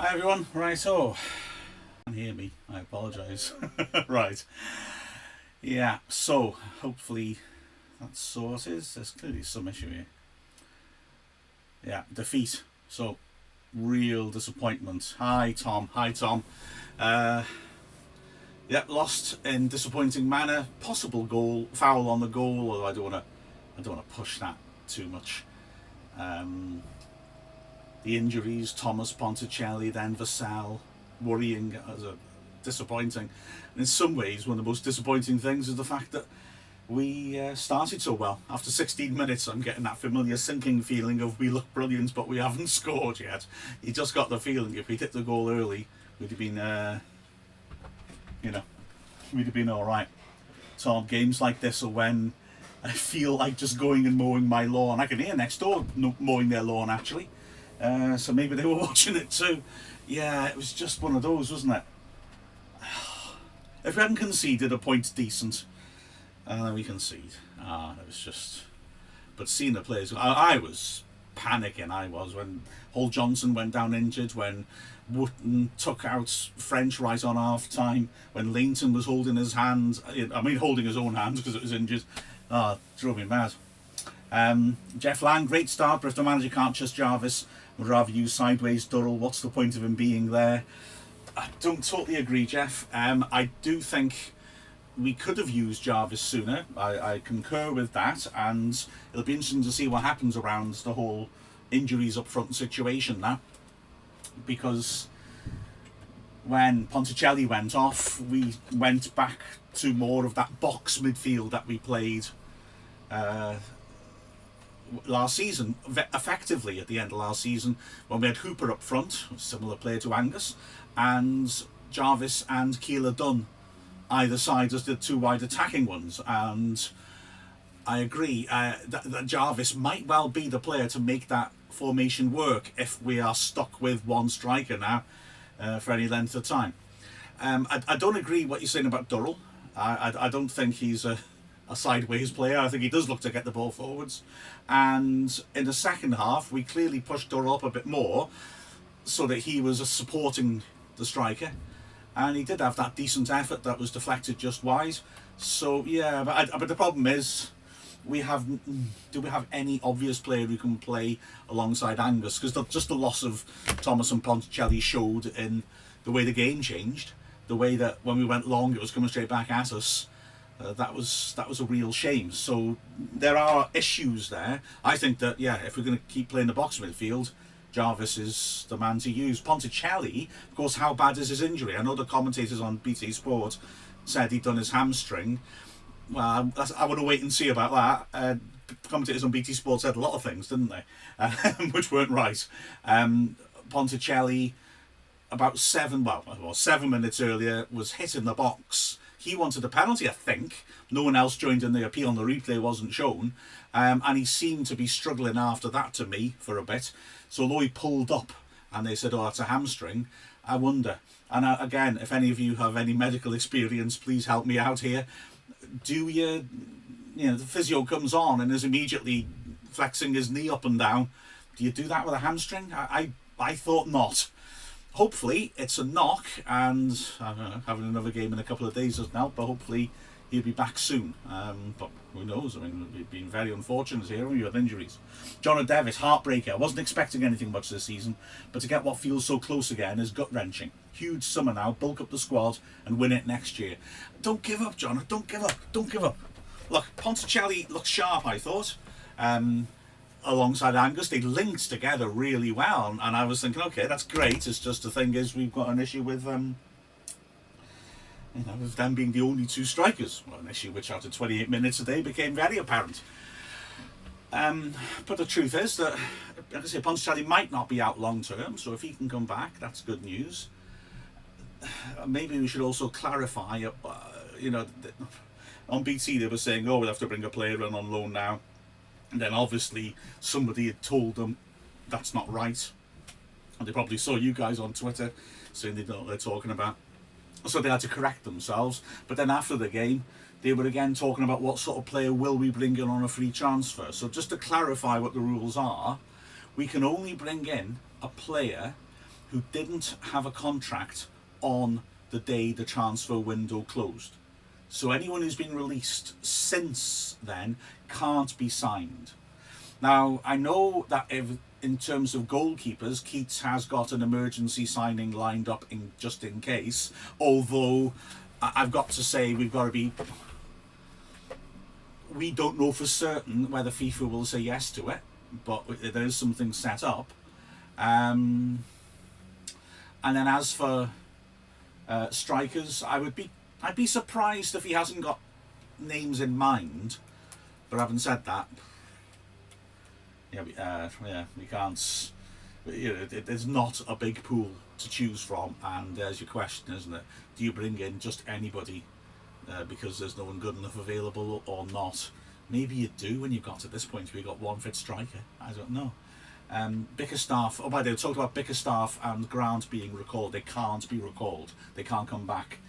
Hi everyone, right, so, can't hear me, I apologise. Right, yeah, so, hopefully that's sorted. There's clearly some issue here. Yeah, defeat, so, real disappointment. Hi Tom. Uh, yeah, lost in disappointing manner, possible goal, foul on the goal, although I don't want to push that too much. Um, the injuries, Thomas Ponticelli, then Vassal, worrying, disappointing. And in some ways, one of the most disappointing things is the fact that we started so well. After 16 minutes, I'm getting that familiar sinking feeling of we look brilliant, but we haven't scored yet. You just got the feeling if we'd hit the goal early, we'd have been, you know, we'd have been all right. So games like this are when I feel like just going and mowing my lawn. I can hear next door mowing their lawn actually. So maybe they were watching it too. Yeah, it was just one of those, wasn't it? If we hadn't conceded a point decent, and then we concede. It was just. But seeing the players, I was panicking. I was when Hall Johnson went down injured, when Wotton took out French right on half time, when Lainton was holding his hand. I mean, holding his own hand because it was injured. Drove me mad. Jeff Lang, great start, but if the manager can't trust Jarvis, would rather use sideways Durrell. What's the point of him being there? I don't totally agree, Jeff. I do think we could have used Jarvis sooner. I concur with that, and it'll be interesting to see what happens around the whole injuries up front situation now. Because when Ponticelli went off, we went back to more of that box midfield that we played last season, effectively at the end of last season, when we had Hooper up front, a similar player to Angus, and Jarvis and Keeler Dunn either side as the two wide attacking ones. And I agree that Jarvis might well be the player to make that formation work if we are stuck with one striker now for any length of time. I don't agree what you're saying about Durrell. I don't think he's a sideways player. I think he does look to get the ball forwards. And in the second half, we clearly pushed Durrell up a bit more so that he was supporting the striker. And he did have that decent effort that was deflected just wide. So, yeah, but the problem is, do we have any obvious player who can play alongside Angus? Because just the loss of Thomas and Ponticelli showed in the way the game changed, the way that when we went long, it was coming straight back at us. That was a real shame. So there are issues there. I think that, yeah, if we're going to keep playing the box midfield, Jarvis is the man to use. Ponticelli, of course, how bad is his injury? I know the commentators on BT Sport said he'd done his hamstring. Well, I want to wait and see about that. Commentators on BT Sport said a lot of things, didn't they? Which weren't right. Ponticelli, about 7 minutes earlier, was hit in the box. He wanted a penalty, I think. No one else joined in the appeal, and the replay wasn't shown. And he seemed to be struggling after that to me for a bit. So although he pulled up and they said, oh, that's a hamstring, I wonder. And again, if any of you have any medical experience, please help me out here. Do you know, the physio comes on and is immediately flexing his knee up and down. Do you do that with a hamstring? I thought not. Hopefully it's a knock, and I don't know, having another game in a couple of days doesn't help, but hopefully he'll be back soon. But who knows? I mean, we've been very unfortunate here with injuries. John Davis, heartbreaker. I wasn't expecting anything much this season, but to get what feels so close again is gut-wrenching. Huge summer now, bulk up the squad and win it next year. Don't give up, John. Don't give up. Don't give up. Look, Ponticelli looks sharp, I thought. Alongside Angus, they linked together really well, and I was thinking, okay, that's great. It's just the thing is, we've got an issue with with them being the only two strikers. Well, an issue which after 28 minutes a day became very apparent. But the truth is that, like I say, Ponticelli might not be out long term, so if he can come back, that's good news. Maybe we should also clarify, on BT they were saying, oh, we'll have to bring a player in on loan now. And then obviously somebody had told them that's not right. And they probably saw you guys on Twitter saying they don't know what they're talking about. So they had to correct themselves. But then after the game, they were again talking about what sort of player will we bring in on a free transfer. So just to clarify what the rules are, we can only bring in a player who didn't have a contract on the day the transfer window closed. So anyone who's been released since then can't be signed. Now, I know that in terms of goalkeepers, Keats has got an emergency signing lined up just in case, although I've got to say we don't know for certain whether FIFA will say yes to it, but there is something set up. And then as for strikers, I'd be surprised if he hasn't got names in mind. But having said that, we can't. There's not a big pool to choose from, and there's your question, isn't it? Do you bring in just anybody because there's no one good enough available, or not? Maybe you do when you've got to this point where you've got one fit striker. I don't know. Bickerstaff, by the way, talked about Bickerstaff and Grant being recalled. They can't be recalled. They can't come back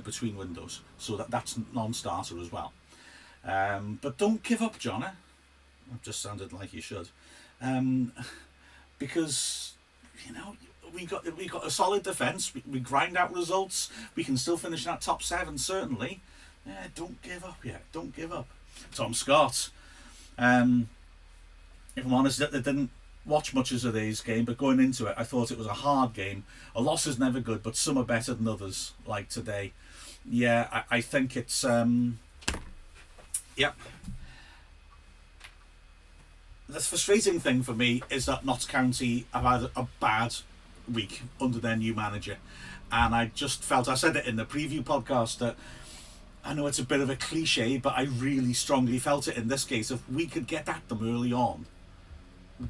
between windows. So that's non-starter as well. But don't give up, Johnny. That just sounded like you should. Because, we got a solid defence. We grind out results. We can still finish in that top 7, certainly. Yeah, don't give up yet. Don't give up. Tom Scott. If I'm honest, I didn't watch much of today's game, but going into it, I thought it was a hard game. A loss is never good, but some are better than others, like today. Yeah, I think it's... Yep. The frustrating thing for me is that Notts County have had a bad week under their new manager, and I just felt, I said it in the preview podcast, that I know it's a bit of a cliche, but I really strongly felt it in this case. If we could get at them early on,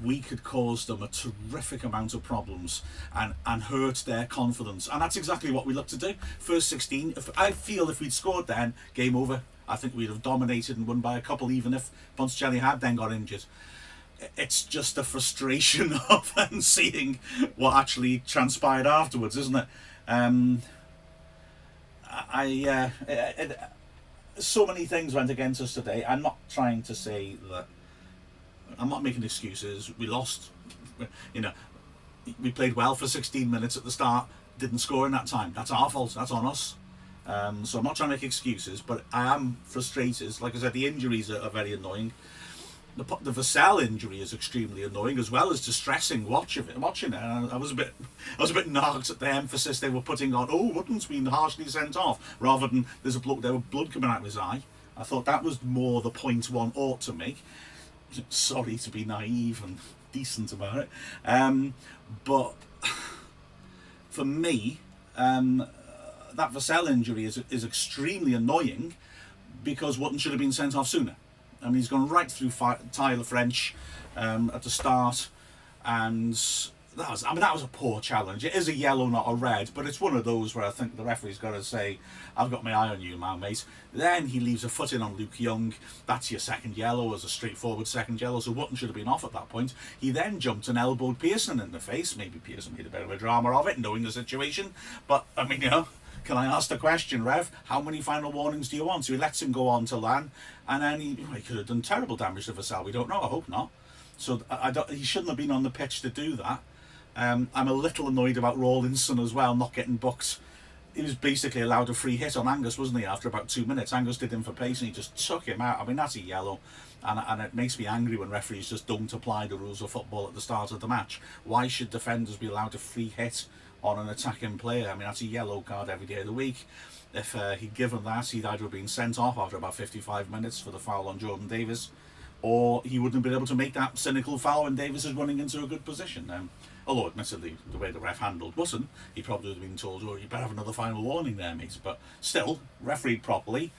we could cause them a terrific amount of problems and hurt their confidence, and that's exactly what we look to do. First 16, I feel if we'd scored then, game over. I think we'd have dominated and won by a couple, even if Ponticelli had then got injured. It's just the frustration of them seeing what actually transpired afterwards, isn't it? So many things went against us today. I'm not trying to say that. I'm not making excuses. We lost. We played well for 16 minutes at the start. Didn't score in that time. That's our fault. That's on us. So I'm not trying to make excuses, but I am frustrated. Like I said, the injuries are very annoying. The Vassell injury is extremely annoying, as well as distressing watching it. And I was a bit knocked at the emphasis they were putting on. Oh, Wootton's been harshly sent off, rather than there's a bloke there with blood coming out of his eye. I thought that was more the point one ought to make. Sorry to be naive and decent about it, but for me, that Vassell injury is extremely annoying, because Wotton should have been sent off sooner. I mean, he's gone right through Tyler French at the start, and that was a poor challenge. It is a yellow, not a red, but it's one of those where I think the referee's got to say, I've got my eye on you, man, mate. Then he leaves a foot in on Luke Young. That's your second yellow, as a straightforward second yellow, so Wotton should have been off at that point. He then jumped and elbowed Pearson in the face. Maybe Pearson made a bit of a drama of it, knowing the situation, but, I mean, can I ask the question, Rev? How many final warnings do you want? So he lets him go on to LAN, and then he could have done terrible damage to Vassell. We don't know. I hope not. So he shouldn't have been on the pitch to do that. I'm a little annoyed about Rawlinson as well, not getting booked. He was basically allowed a free hit on Angus, wasn't he, after about 2 minutes? Angus did him for pace and he just took him out. I mean, that's a yellow. And it makes me angry when referees just don't apply the rules of football at the start of the match. Why should defenders be allowed a free hit on an attacking player? I mean, that's a yellow card every day of the week. If he'd given that, he'd either have been sent off after about 55 minutes for the foul on Jordan Davis, or he wouldn't have been able to make that cynical foul when Davis is running into a good position. Although, admittedly, the way the ref handled Busson, he probably would have been told, oh, you better have another final warning there, mate. But still, refereed properly.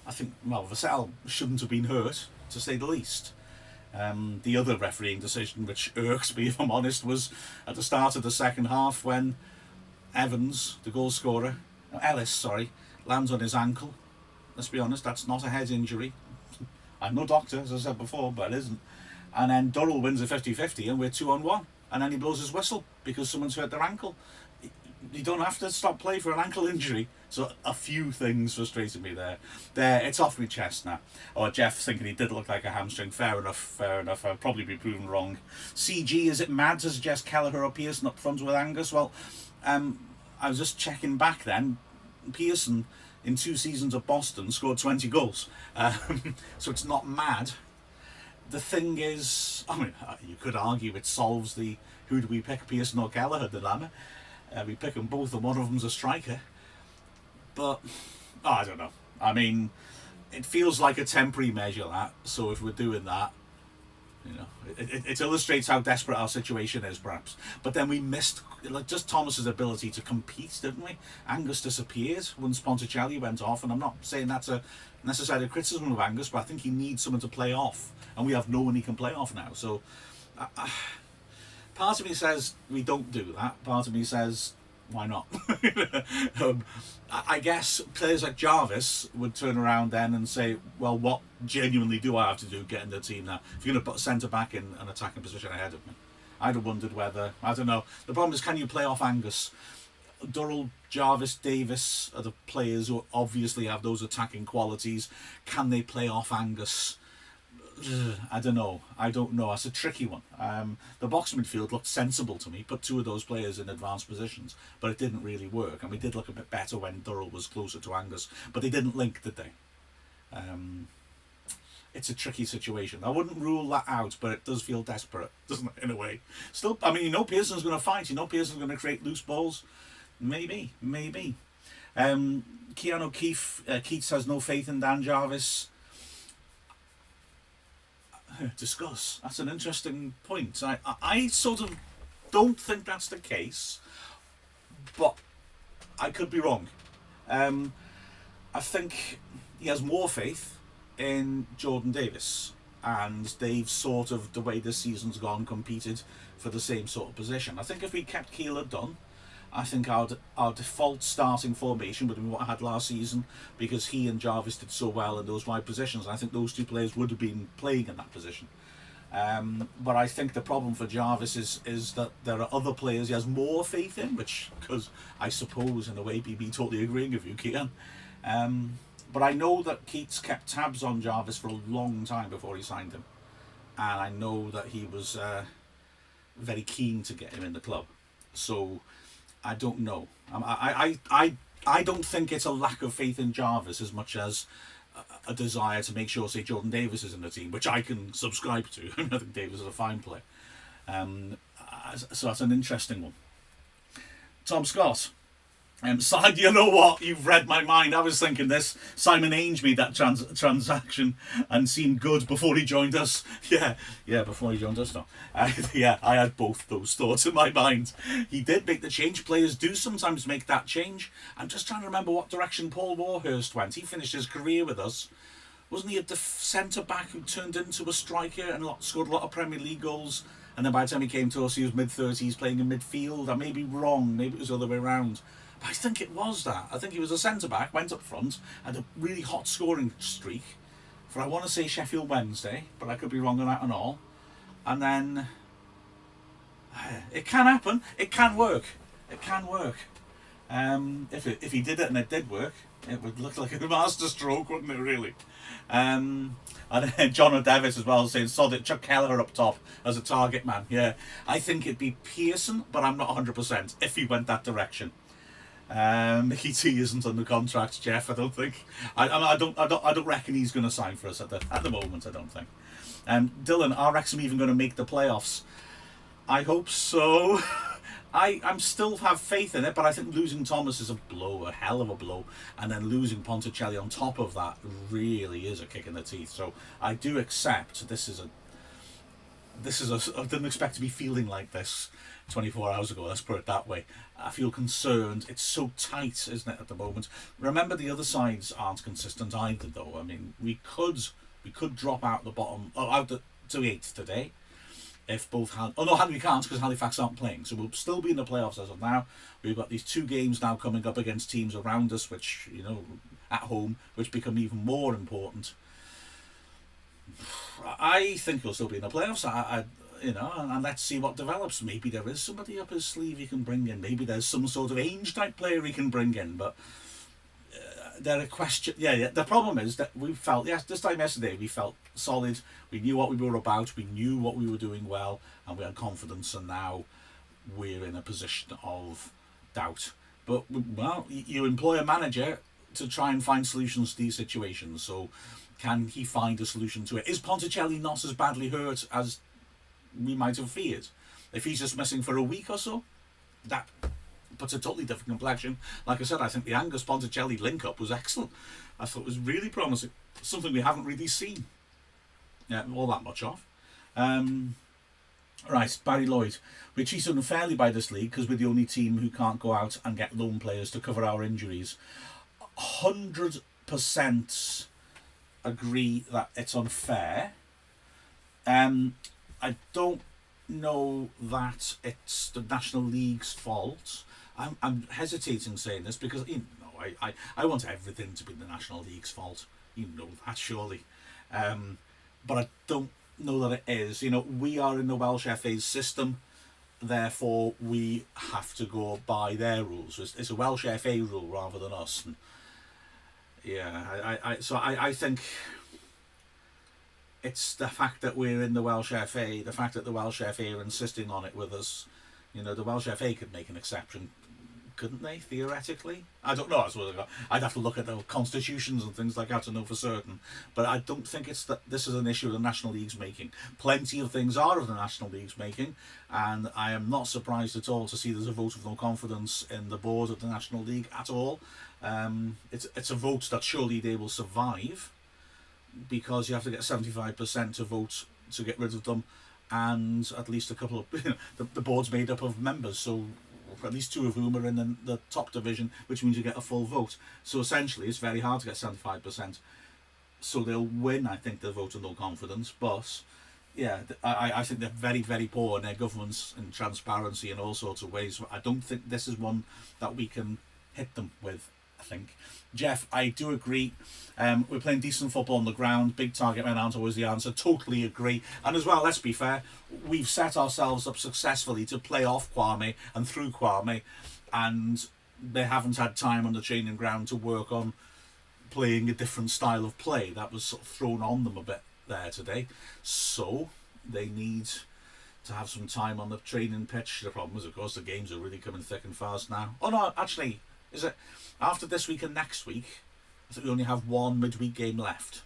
I think, Vassell shouldn't have been hurt, to say the least. The other refereeing decision, which irks me, if I'm honest, was at the start of the second half when Ellis, lands on his ankle. Let's be honest, that's not a head injury. I'm no doctor, as I said before, but it isn't. And then Durrell wins a 50-50 and we're 2-on-1. And then he blows his whistle because someone's hurt their ankle. You don't have to stop play for an ankle injury. So a few things frustrated me there. It's off my chest now. Oh, Jeff thinking he did look like a hamstring. Fair enough, fair enough. I'll probably be proven wrong. CG, is it mad to suggest Kelleher or Pearson up front with Angus? Well, I was just checking back then. Pearson, in 2 seasons at Boston, scored 20 goals. So it's not mad. The thing is, I mean, you could argue it solves the who do we pick, Pearson or Kelleher dilemma. We pick them both and one of them's a striker. But, I don't know. I mean, it feels like a temporary measure, that. So if we're doing that, you know, it illustrates how desperate our situation is, perhaps. But then we missed, like, just Thomas's ability to compete, didn't we? Angus disappeared once Ponticelli went off, and I'm not saying that's a necessary criticism of Angus, but I think he needs someone to play off, and we have no one he can play off now. So, part of me says we don't do that. Part of me says, why not? I guess players like Jarvis would turn around then and say, well, what genuinely do I have to do get in the team now? If you're going to put a centre-back in an attacking position ahead of me. I'd have wondered whether, I don't know. The problem is, can you play off Angus? Durrell, Jarvis, Davis are the players who obviously have those attacking qualities. Can they play off Angus? I don't know. That's a tricky one. The box midfield looked sensible to me. Put 2 of those players in advanced positions, but it didn't really work. And we did look a bit better when Durrell was closer to Angus, but they didn't link, did they? It's a tricky situation. I wouldn't rule that out, but it does feel desperate, doesn't it, in a way? Still, I mean, you know Pearson's going to fight. You know Pearson's going to create loose balls. Maybe. Keanu Keats has no faith in Dan Jarvis. Discuss. That's an interesting point. I sort of don't think that's the case, but I could be wrong. I think he has more faith in Jordan Davis, and they've sort of, the way this season's gone, competed for the same sort of position. I think if we kept Keeler Dunn, I think our default starting formation would have been what I had last season, because he and Jarvis did so well in those wide positions. I think those 2 players would have been playing in that position. But I think the problem for Jarvis is that there are other players he has more faith in, which, because I suppose in a way BB totally agreeing with you, Keaton. But I know that Keats kept tabs on Jarvis for a long time before he signed him, and I know that he was very keen to get him in the club. So I don't know. I don't think it's a lack of faith in Jarvis as much as a desire to make sure, say, Jordan Davis is in the team, which I can subscribe to. I think Davis is a fine player. So that's an interesting one. Tom Scott. Side, you know what? You've read my mind. I was thinking this. Simon Ainge made that transaction and seemed good before he joined us. Yeah, before he joined us. No. I had both those thoughts in my mind. He did make the change. Players do sometimes make that change. I'm just trying to remember what direction Paul Warhurst went. He finished his career with us. Wasn't he a centre-back who turned into a striker and scored a lot of Premier League goals? And then by the time he came to us, he was mid-30s playing in midfield. I may be wrong. Maybe it was the other way around. But I think it was that. I think he was a centre-back, went up front, had a really hot scoring streak for, I want to say, Sheffield Wednesday, but I could be wrong on that and all. And then, it can happen. It can work. It can work. If he did it and it did work, it would look like a masterstroke, wouldn't it, really? And then John O'Davis as well saying, sod it, chuck Kelleher up top as a target man. Yeah, I think it'd be Pearson, but I'm not 100% if he went that direction. Mickey T isn't under contract, Jeff. I don't think. I don't reckon he's going to sign for us at the moment. I don't think. Dylan, are Wrexham even going to make the playoffs? I hope so. I'm still have faith in it, but I think losing Thomas is a hell of a blow, and then losing Ponticelli on top of that really is a kick in the teeth. So I do accept this is I didn't expect to be feeling like this 24 hours ago, let's put it that way. I feel concerned. It's so tight, isn't it, at the moment? Remember, the other sides aren't consistent either, though. I mean, we could drop out the bottom, out to 8th today, if both we can't, because Halifax aren't playing, so we'll still be in the playoffs as of now. We've got these 2 games now coming up against teams around us, which, at home, which become even more important. I think we'll still be in the playoffs. and let's see what develops. Maybe there is somebody up his sleeve he can bring in. Maybe there's some sort of Ainge type player he can bring in. But there are questions. Yeah. The problem is that we felt, this time yesterday we felt solid. We knew what we were about. We knew what we were doing well, and we had confidence. And now we're in a position of doubt. But you employ a manager to try and find solutions to these situations. So, can he find a solution to it? Is Ponticelli not as badly hurt as we might have feared? If he's just missing for a week or so, that puts a totally different complexion. Like I said, I think the Angus Ponticelli link-up was excellent. I thought it was really promising. Something we haven't really seen all that much of. Right, Barry Lloyd. We're treated unfairly by this league because we're the only team who can't go out and get loan players to cover our injuries. 100% agree that it's unfair. I don't know that it's the National League's fault. I'm hesitating saying this because I want everything to be the National League's fault. You know that surely, but I don't know that it is. We are in the Welsh FA's system, therefore we have to go by their rules. It's a Welsh FA rule rather than us. And I think it's the fact that we're in the Welsh FA, the fact that the Welsh FA are insisting on it with us. The Welsh FA could make an exception, couldn't they, theoretically? I don't know. I'd have to look at the constitutions and things like that to know for certain. But I don't think it's that this is an issue the National League's making. Plenty of things are of the National League's making, and I am not surprised at all to see there's a vote of no confidence in the board of the National League at all. It's a vote that surely they will survive, because you have to get 75% to vote to get rid of them, and at least a couple of the board's made up of members, so at least two of whom are in the top division, which means you get a full vote. So essentially it's very hard to get 75%, so they'll win, I think, the vote of no confidence. But I think they're very, very poor in their governance and transparency in all sorts of ways. I don't think this is one that we can hit them with, I think. Jeff, I do agree. We're playing decent football on the ground. Big target men aren't always the answer. Totally agree. And as well, let's be fair, we've set ourselves up successfully to play off Kwame and through Kwame, and they haven't had time on the training ground to work on playing a different style of play. That was sort of thrown on them a bit there today. So they need to have some time on the training pitch. The problem is, of course, the games are really coming thick and fast now. Oh no, actually, is it after this week and next week? I think we only have one midweek game left.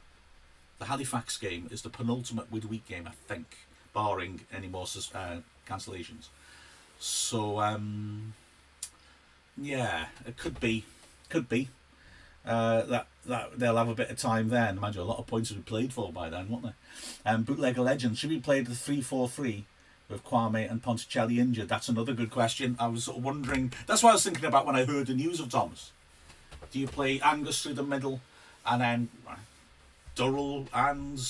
The Halifax game is the penultimate midweek game, I think, barring any more cancellations. So it could be that they'll have a bit of time then. Mind you, a lot of points will be played for by then, won't they? Bootlegger Legend, should we play the 3-4-3 with Kwame and Ponticelli injured? That's another good question. I was sort of wondering, that's what I was thinking about when I heard the news of Thomas. Do you play Angus through the middle and then Durrell and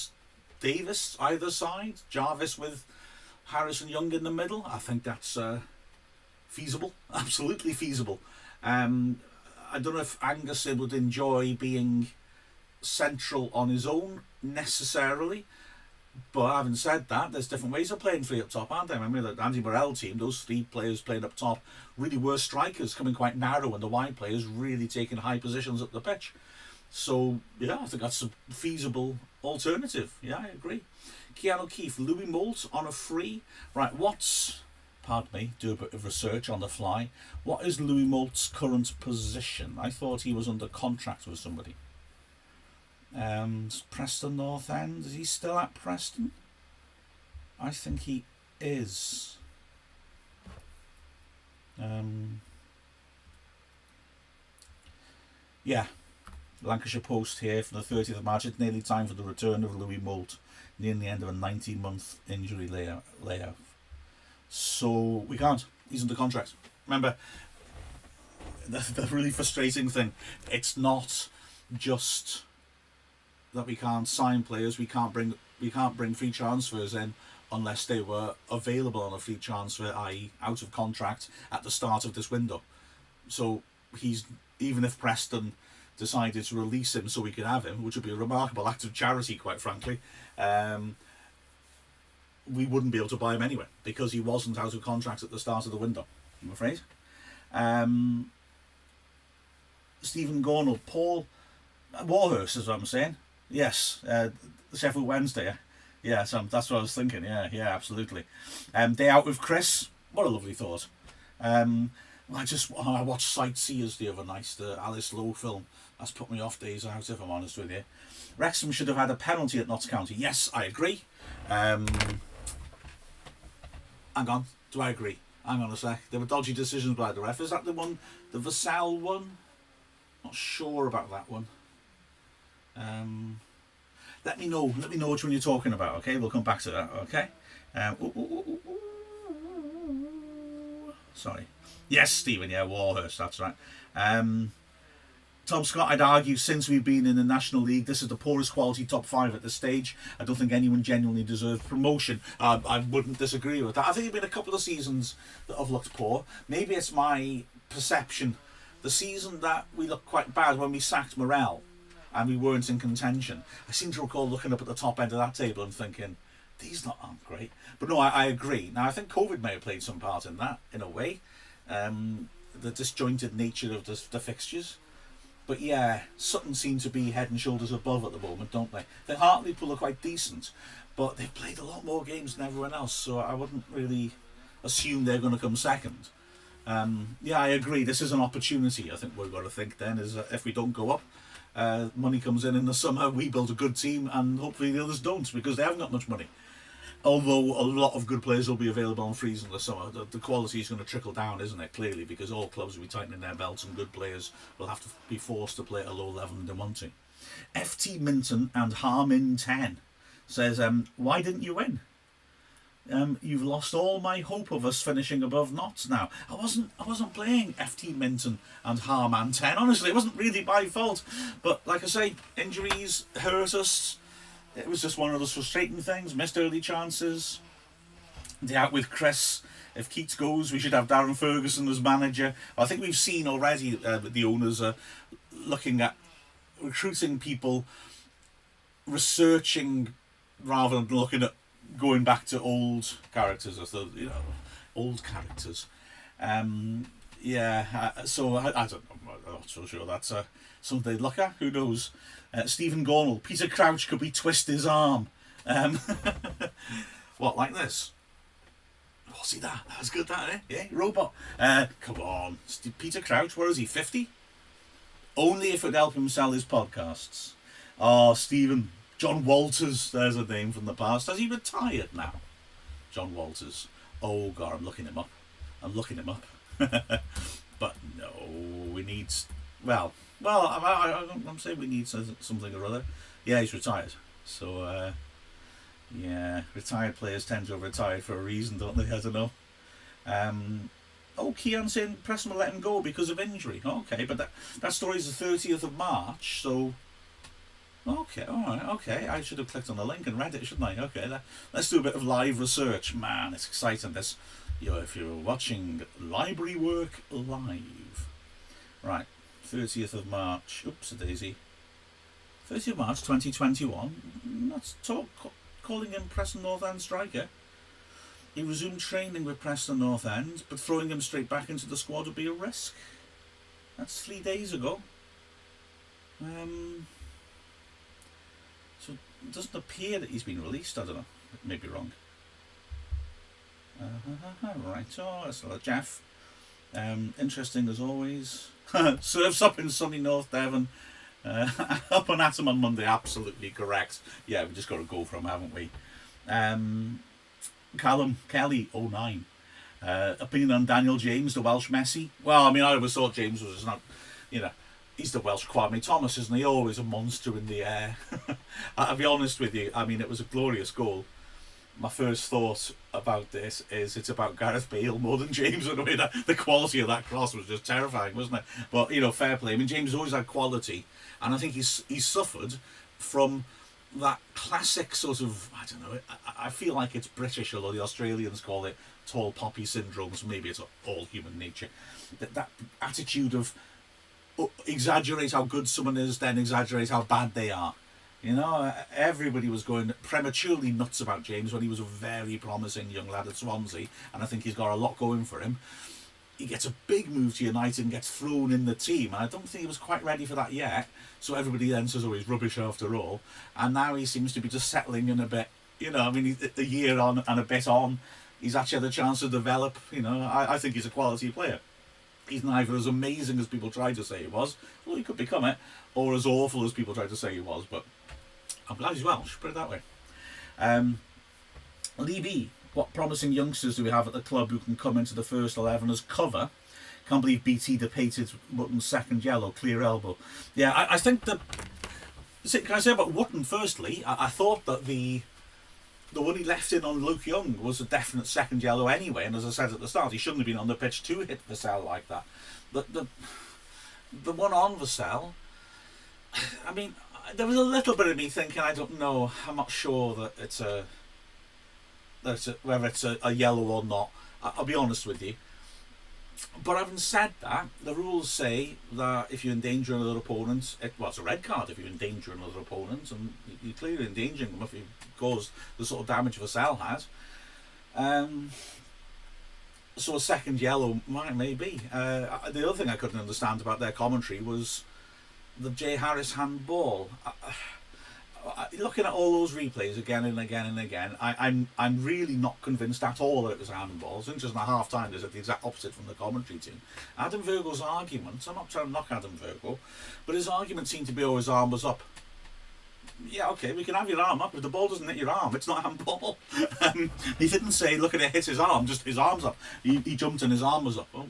Davis either side, Jarvis with Harrison Young in the middle? I think that's feasible, absolutely feasible. I don't know if Angus would enjoy being central on his own necessarily, but having said that, there's different ways of playing three up top, aren't there? Remember that Andy Morel team, those three players playing up top really were strikers, coming quite narrow, and the wide players really taking high positions up the pitch. So I think that's a feasible alternative. I agree. Keanu Keefe, Louis Moult on a free. Right, pardon me, do a bit of research on the fly. What is Louis Moult's current position? I thought he was under contract with somebody. Preston North End, is he still at Preston? I think he is. Lancashire Post here from the 30th of March. It's nearly time for the return of Louis Moult, near the end of a 19-month injury layoff. So we can't. He's under contract. Remember, the really frustrating thing, it's not just that we can't sign players, we can't bring free transfers in unless they were available on a free transfer, i.e. out of contract at the start of this window. So even if Preston decided to release him so we could have him, which would be a remarkable act of charity, quite frankly, we wouldn't be able to buy him anyway because he wasn't out of contract at the start of the window, I'm afraid. Stephen Gornell, Paul Warhurst is what I'm saying. Yes, Sheffield Wednesday. Yeah, so that's what I was thinking. Yeah, absolutely. Day out with Chris. What a lovely thought. I watched Sightseers the other night, the Alice Lowe film. That's put me off days out, if I'm honest with you. Wrexham should have had a penalty at Notts County. Yes, I agree. Hang on, do I agree? Hang on a sec. There were dodgy decisions by the ref. Is that the one, the Vassal one? Not sure about that one. Let me know which one you're talking about, okay? We'll come back to that, okay? Sorry. Yes, Stephen, yeah, Warhurst, that's right. Tom Scott, I'd argue since we've been in the National League, this is the poorest quality top 5 at this stage. I don't think anyone genuinely deserves promotion. I wouldn't disagree with that. I think there have been a couple of seasons that have looked poor. Maybe it's my perception. The season that we looked quite bad when we sacked Morel and we weren't in contention, I seem to recall looking up at the top end of that table and thinking, these aren't great. But no, I agree. Now, I think COVID may have played some part in that, in a way. The disjointed nature of the fixtures. But yeah, Sutton seem to be head and shoulders above at the moment, don't they? The Hartlepool are quite decent, but they've played a lot more games than everyone else, so I wouldn't really assume they're going to come second. Yeah, I agree. This is an opportunity. I think we've got to think then is that if we don't go up, money comes in the summer, we build a good team, and hopefully the others don't because they haven't got much money. Although a lot of good players will be available on frees in the summer, the quality is going to trickle down, isn't it? Clearly, because all clubs will be tightening their belts and good players will have to be forced to play at a low level than they want to. FT Minton and Harmin10 says, why didn't you win? You've lost all my hope of us finishing above Notts now. I wasn't playing FT Minton and Harman 10. Honestly, it wasn't really my fault. But like I say, injuries hurt us. It was just one of those frustrating things. Missed early chances. Day out with Chris. If Keats goes, we should have Darren Ferguson as manager. I think we've seen already that the owners are looking at recruiting people, researching rather than looking at going back to old characters, as the old characters. So I don't know. I'm not so sure that's something they'd look at. Who knows? Stephen Gornell, Peter Crouch, could we twist his arm? What, like this? Oh, see that? That's good, that, eh? Yeah, robot. Come on, Peter Crouch. What is he? 50? Only if it'd help him sell his podcasts. Oh, Stephen. John Walters, there's a name from the past. Has he retired now? John Walters. Oh, God, I'm looking him up. But no, we need... Well, I'm saying we need something or other. Yeah, he's retired. So, retired players tend to have retired for a reason, don't they? I don't know. Kean saying Preston will let him go because of injury. Okay, but that story's the 30th of March, so... Okay, alright, okay. I should have clicked on the link and read it, shouldn't I? Okay, let's do a bit of live research. Man, it's exciting, this. If you're watching Library Work live. Right, 30th of March. Oops, a daisy. 30th of March 2021. Let's talk, calling him Preston North End striker. He resumed training with Preston North End, but throwing him straight back into the squad would be a risk. That's 3 days ago. So it doesn't appear that he's been released. I don't know. It may be wrong. Right. Oh, that's a Jeff. Interesting as always. Surfs up in sunny North Devon. Up on Atom on Monday. Absolutely correct. Yeah, we just got to go from, haven't we? Callum Kelly 09. Opinion on Daniel James, the Welsh Messi. Well, I mean, I always thought James was not, he's the Welsh Kwame Thomas, isn't he? Always a monster in the air. I'll be honest with you. I mean, it was a glorious goal. My first thought about this is it's about Gareth Bale more than James. In a way, that the quality of that cross was just terrifying, wasn't it? But fair play. I mean, James always had quality, and I think he's suffered from that classic sort of, I don't know. I feel like it's British, although the Australians call it tall poppy syndrome. So maybe it's all human nature. That attitude of exaggerate how good someone is, then exaggerate how bad they are. You know, everybody was going prematurely nuts about James when he was a very promising young lad at Swansea, and I think he's got a lot going for him. He gets a big move to United and gets thrown in the team, and I don't think he was quite ready for that yet. So everybody then says, "Oh, he's rubbish after all," and now he seems to be just settling in a bit. You know, I mean, a year on and a bit on, he's actually had a chance to develop. You know, I think he's a quality player. He's neither as amazing as people tried to say he was, well, he could become it, or as awful as people tried to say he was. But I'm glad he's Welsh, put it that way. Lee B, what promising youngsters do we have at the club who can come into the first 11 as cover? Can't believe BT debated Wotton's second yellow, clear elbow. Yeah, I think that... Can I say about Wotton firstly? I thought that the one he left in on Luke Young was a definite second yellow anyway, and as I said at the start, he shouldn't have been on the pitch to hit Vassell like that. The one on Vassell, I mean, there was a little bit of me thinking, I don't know, I'm not sure that whether it's a yellow or not. I'll be honest with you. But having said that, the rules say that if you endanger another opponent, it's a red card if you endanger another opponent, and you're clearly endangering them if you cause the sort of damage Vassell had. So a second yellow maybe. The other thing I couldn't understand about their commentary was the Jay Harris handball. Looking at all those replays again and again and again, I'm really not convinced at all that it was a handball. It's interesting at half time there's the exact opposite from the commentary team. Adam Virgo's argument, I'm not trying to knock Adam Virgo, but his argument seemed to be, oh, his arm was up. Yeah, okay, we can have your arm up. If the ball doesn't hit your arm, it's not a handball. He didn't say, look at it, hit his arm, just his arm's up. He jumped and his arm was up. Well,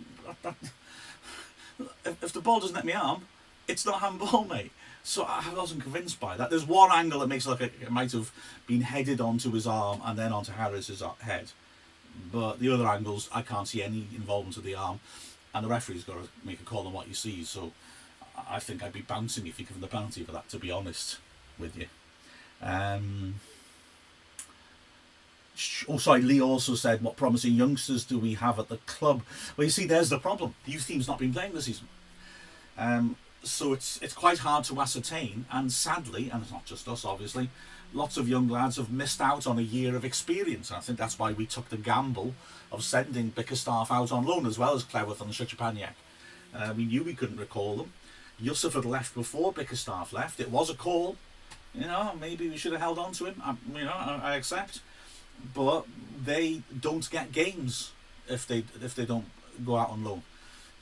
if the ball doesn't hit my arm, it's not handball, mate. So I wasn't convinced by that. There's one angle that makes it look like it might have been headed onto his arm and then onto Harris's head. But the other angles, I can't see any involvement of the arm. And the referee's got to make a call on what you see. So I think I'd be bouncing if you give him the penalty for that, to be honest with you. Lee also said, what promising youngsters do we have at the club? Well, you see, there's the problem. The youth team's not been playing this season. So it's quite hard to ascertain, and sadly, and it's not just us obviously, lots of young lads have missed out on a year of experience, and I think that's why we took the gamble of sending Bickerstaff out on loan as well as Cleworth and Shachapaniak. We knew we couldn't recall them. Yusuf had left before Bickerstaff left. It was a call, you know, maybe we should have held on to him, I accept, but they don't get games if they don't go out on loan.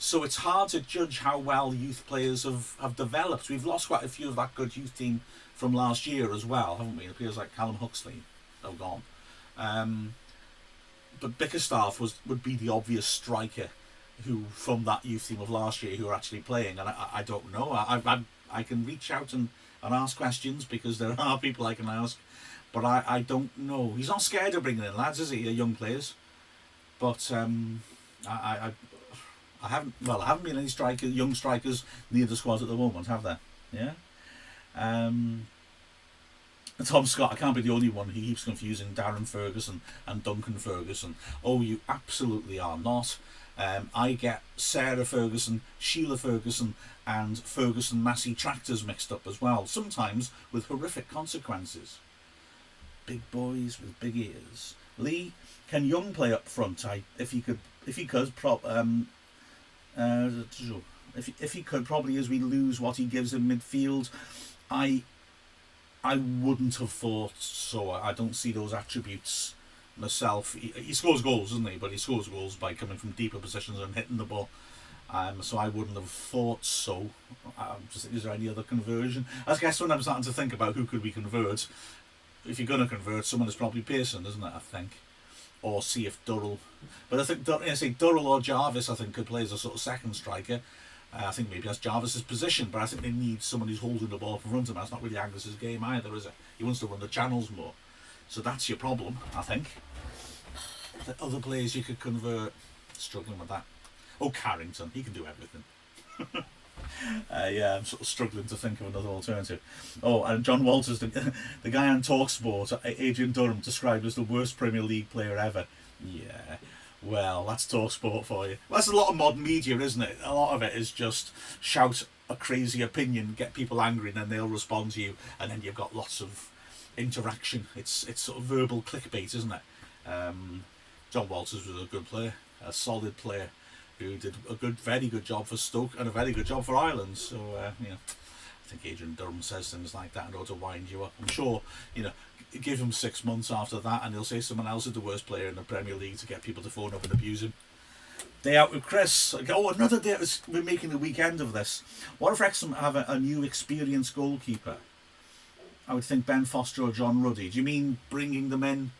So it's hard to judge how well youth players have developed. We've lost quite a few of that good youth team from last year as well, haven't we? Players like Callum Huxley have gone. But Bickerstaff would be the obvious striker who from that youth team of last year who are actually playing. And I don't know. I can reach out and ask questions because there are people I can ask. But I don't know. He's not scared of bringing in lads, is he? Young players. But I haven't been any young strikers near the squad at the moment, have there? Yeah. Tom Scott, I can't be the only one who keeps confusing Darren Ferguson and Duncan Ferguson. Oh, you absolutely are not. I get Sarah Ferguson, Sheila Ferguson, and Ferguson Massey tractors mixed up as well, sometimes with horrific consequences. Big boys with big ears. Lee, can Young play up front? If he could, if he could, probably as we lose what he gives in midfield, I wouldn't have thought so. I don't see those attributes myself. He scores goals, doesn't he? But he scores goals by coming from deeper positions and hitting the ball. So I wouldn't have thought so. Is there any other conversion? I guess when I'm starting to think about who could we convert, if you're going to convert, someone is probably Pearson, isn't it? I think. Or see if Durrell, but I think Durrell or Jarvis I think could play as a sort of second striker. I think maybe that's Jarvis's position, but I think they need someone who's holding the ball from front of him. That's not really Angus's game either, is it? He wants to run the channels more, so that's your problem, I think. The other players you could convert, struggling with that. Oh, Carrington, he can do everything. Yeah, I'm sort of struggling to think of another alternative. Oh, and John Walters, the guy on TalkSport, Adrian Durham, described as the worst Premier League player ever. Yeah. Well, that's talk sport for you. Well, that's a lot of modern media, isn't it? A lot of it is just shout a crazy opinion, get people angry, and then they'll respond to you, and then you've got lots of interaction. It's sort of verbal clickbait, isn't it? John Walters was a good player, a solid player, who did a very good job for Stoke and a very good job for Ireland. So I think Adrian Durham says things like that in order to wind you up. I'm sure, give him 6 months after that, and he'll say someone else is the worst player in the Premier League to get people to phone up and abuse him. Day out with Chris. Oh, another day. We're making the weekend of this. What if Wrexham have a new experienced goalkeeper? I would think Ben Foster or John Ruddy. Do you mean bringing them in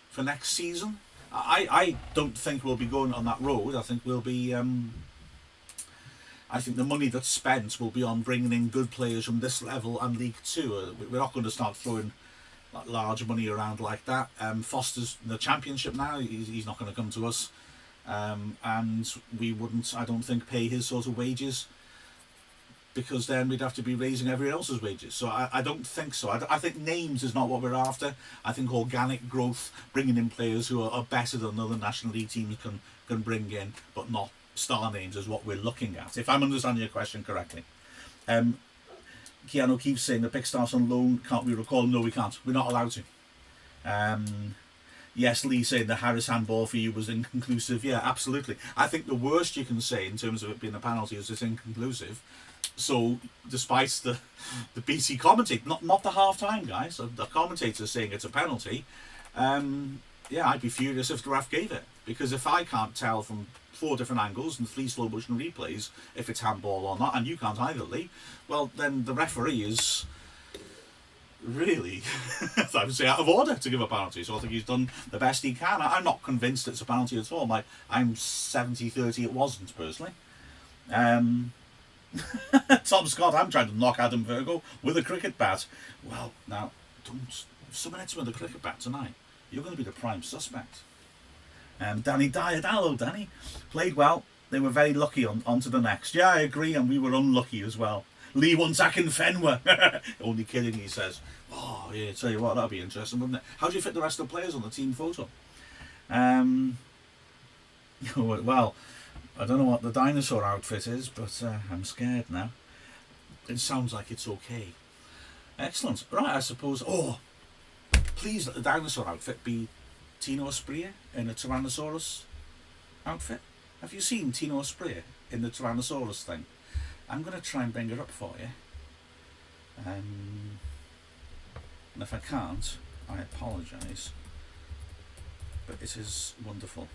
for next season? I don't think we'll be going on that road. I think we'll be. I think the money that's spent will be on bringing in good players from this level and League Two. We're not going to start throwing large money around like that. Foster's in the Championship now. He's not going to come to us, and we wouldn't, I don't think, pay his sort of wages, because then we'd have to be raising everyone else's wages. So I don't think so. I think names is not what we're after. I think organic growth, bringing in players who are better than other National League teams can bring in, but not star names, is what we're looking at, if I'm understanding your question correctly. Keanu keeps saying the big stars on loan, can't we recall? No, we can't. We're not allowed to. Yes, Lee saying the Harris handball for you was inconclusive. Yeah, absolutely. I think the worst you can say in terms of it being a penalty is it's inconclusive. So, despite the BT commentator, not the half-time guys, the commentator saying it's a penalty, I'd be furious if the ref gave it. Because if I can't tell from 4 different angles and 3 slow motion replays if it's handball or not, and you can't either, Lee, well, then the referee is really, I would say, out of order to give a penalty. So I think he's done the best he can. I'm not convinced it's a penalty at all. I'm 70-30 it wasn't, personally. Tom Scott, I'm trying to knock Adam Virgo with a cricket bat. Well, now, if someone hits me with a cricket bat tonight, you're going to be the prime suspect. Danny Dyer, hello Danny. Played well. They were very lucky on to the next. Yeah, I agree, and we were unlucky as well. Lee won Zack Fenwer. Only kidding, he says. Oh, yeah, tell you what, that'd be interesting, wouldn't it? How do you fit the rest of the players on the team photo? Well, I don't know what the dinosaur outfit is, but I'm scared now. It sounds like it's okay. Excellent. Right, I suppose... Oh, please let the dinosaur outfit be Tino Asprilla in a Tyrannosaurus outfit. Have you seen Tino Asprilla in the Tyrannosaurus thing? I'm going to try and bring her up for you. And if I can't, I apologise. But it is wonderful.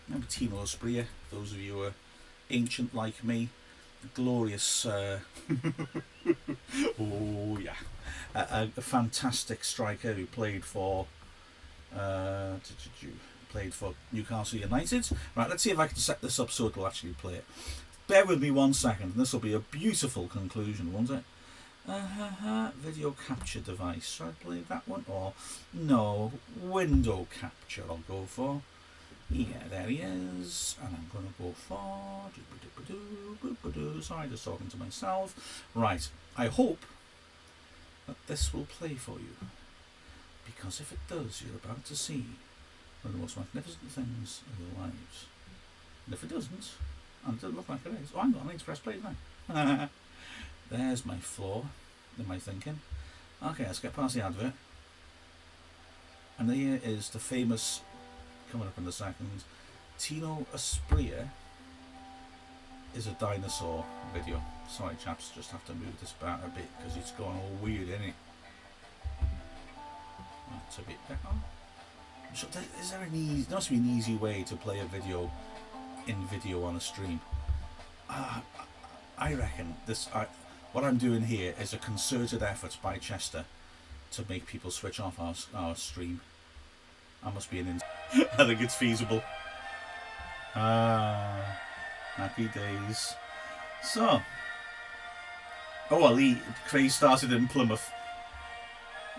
Remember Tino Asprilla? Those of you who are ancient like me. Glorious. Oh yeah, a fantastic striker who played for Newcastle United. Right, let's see if I can set this up so it'll actually play it. Bear with me 1 second. This will be a beautiful conclusion, won't it? Video capture device. Should I play that one or no? Window capture. I'll go for. Yeah, there he is, and I'm going to go for... Sorry, just talking to myself. Right, I hope that this will play for you, because if it does, you're about to see one of the most magnificent things in your lives. And if it doesn't, and it doesn't look like it is, oh, hang on, I need to press play now. There's my flaw in my thinking. Okay, let's get past the advert. And here is the famous... coming up in a second. Tino Asprilla is a dinosaur video. Sorry chaps, just have to move this back a bit because it's going all weird, isn't it? That's a bit better. So is there there must be an easy way to play a video in video on a stream. I reckon what I'm doing here is a concerted effort by Chester to make people switch off our stream. I must be I think it's feasible. Happy days. So, Craze started in Plymouth.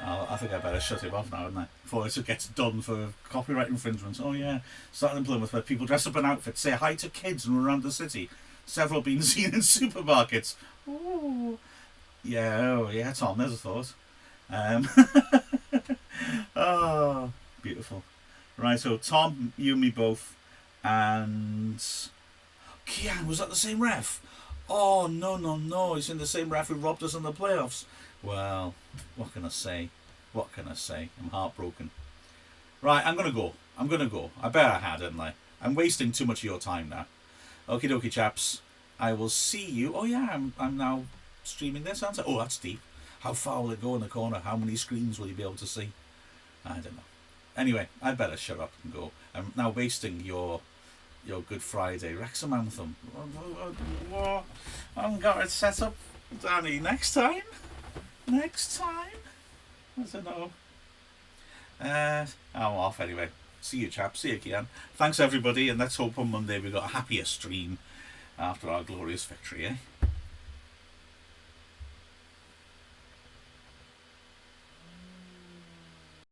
I think I better shut him off now, hadn't I? Before it gets done for copyright infringements. Oh yeah, started in Plymouth where people dress up in outfits, say hi to kids and around the city. Several being seen in supermarkets. Ooh. Yeah, oh yeah, Tom, there's a thought. Oh, beautiful. Right, so Tom, you and me both, and Kian was that the same ref? Oh no no no! He's in the same ref who robbed us in the playoffs. Well, what can I say? What can I say? I'm heartbroken. Right, I'm gonna go. I'm gonna go. I bet I had, didn't I? I'm wasting too much of your time now. Okie dokie, chaps. I will see you. Oh yeah, I'm now streaming this, aren't I? Oh, that's deep. How far will it go in the corner? How many screens will you be able to see? I don't know. Anyway, I'd better shut up and go. I'm now wasting your Good Friday Wrexham anthem. I haven't got it set up, Danny. Next time? Next time? I don't know. I'm off anyway. See you, chaps. See you, Kian. Thanks, everybody, and let's hope on Monday we've got a happier stream after our glorious victory, eh?